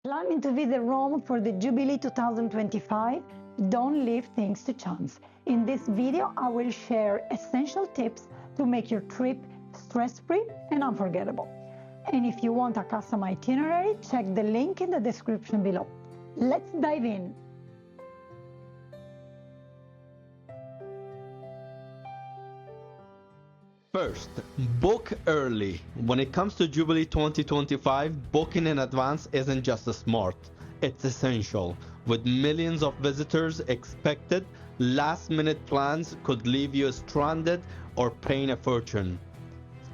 Planning to visit Rome for the Jubilee 2025? Don't leave things to chance. In this video, I will share essential tips to make your trip stress-free and unforgettable. And if you want a custom itinerary, check the link in the description below. Let's dive in. First, book early. When it comes to Jubilee 2025, booking in advance isn't just smart, it's essential. With millions of visitors expected, last-minute plans could leave you stranded or paying a fortune.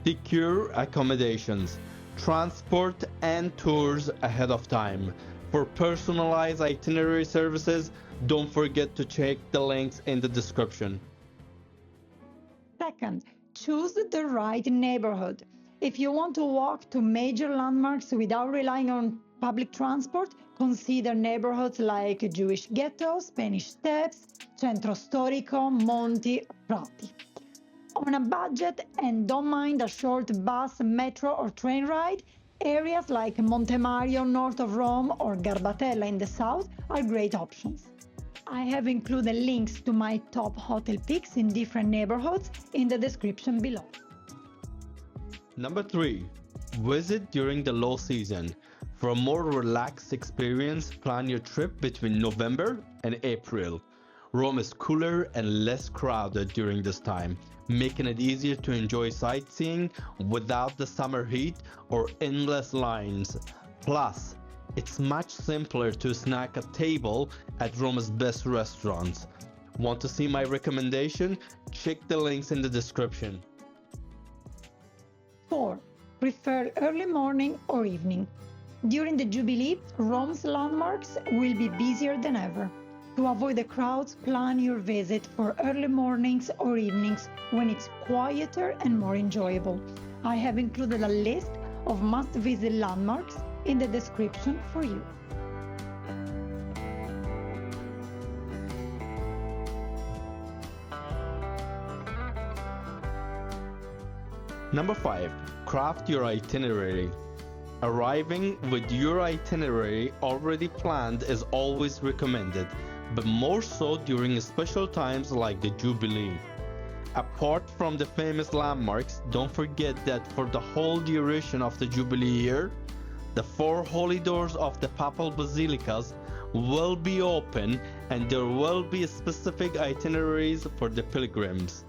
Secure accommodations, transport and tours ahead of time. For personalized itinerary services, don't forget to check the links in the description. Second, choose the right neighborhood. If you want to walk to major landmarks without relying on public transport, consider neighborhoods like Jewish Ghetto, Spanish Steps, Centro Storico, Monti, Prati. On a budget and don't mind a short bus, metro or train ride, areas like Monte Mario north of Rome or Garbatella in the south are great options. I have included links to my top hotel picks in different neighborhoods in the description below. Number 3. Visit during the low season. For a more relaxed experience, plan your trip between November and April. Rome is cooler and less crowded during this time, making it easier to enjoy sightseeing without the summer heat or endless lines. Plus, it's much simpler to snack at table at Rome's best restaurants. Want to see my recommendation? Check the links in the description. 4. Prefer early morning or evening. During the Jubilee, Rome's landmarks will be busier than ever. To avoid the crowds, plan your visit for early mornings or evenings when it's quieter and more enjoyable. I have included a list of must-visit landmarks in the description for you. Number 5. Craft your itinerary. Arriving with your itinerary already planned is always recommended, but more so during special times like the Jubilee. Apart from the famous landmarks, don't forget that for the whole duration of the Jubilee year, the 4 holy doors of the papal basilicas will be open and there will be specific itineraries for the pilgrims.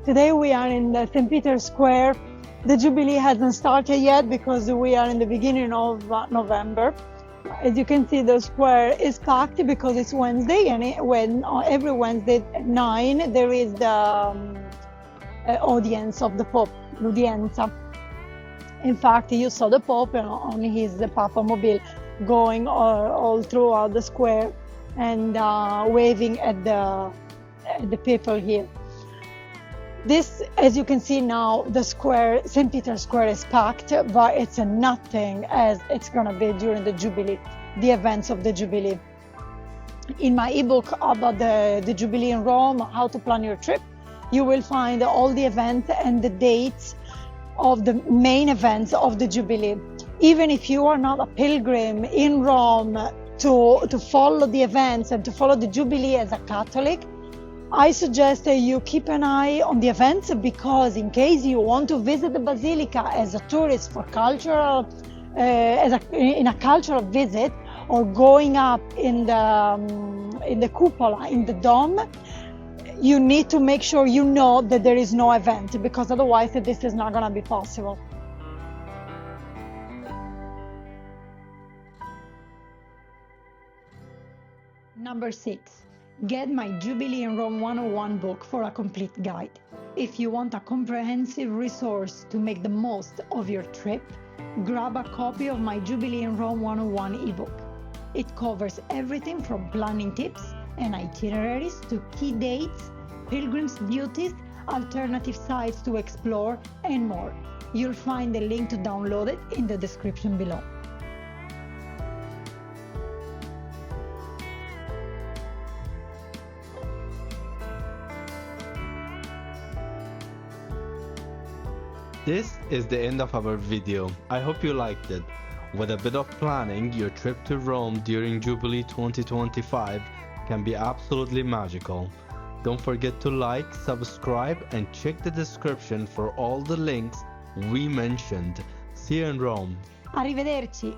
Today we are in the St. Peter's Square. The Jubilee hasn't started yet because we are in the beginning of November. As you can see, the square is packed because it's Wednesday, and every Wednesday at 9 there is the audience of the Pope, l'udienza. In fact, you saw the Pope on his papamobile going all throughout the square and waving at the people here. This, as you can see now, the square, St. Peter's Square is packed, but it's nothing as it's gonna be during the Jubilee, the events of the Jubilee. In my ebook about the Jubilee in Rome, how to plan your trip, you will find all the events and the dates of the main events of the Jubilee. Even if you are not a pilgrim in Rome to follow the events and to follow the Jubilee as a Catholic, I suggest that you keep an eye on the events, because in case you want to visit the Basilica as a tourist for cultural, in a cultural visit, or going up in the cupola, in the dome, you need to make sure you know that there is no event, because otherwise this is not going to be possible. Number 6. Get my Jubilee in Rome 101 book for a complete guide. If you want a comprehensive resource to make the most of your trip, grab a copy of my Jubilee in Rome 101 ebook. It covers everything from planning tips and itineraries to key dates, pilgrims' duties, alternative sites to explore, and more. You'll find the link to download it in the description below. This is the end of our video. I hope you liked it. With a bit of planning, your trip to Rome during Jubilee 2025 can be absolutely magical. Don't forget to like, subscribe, and check the description for all the links we mentioned. See you in Rome. Arrivederci!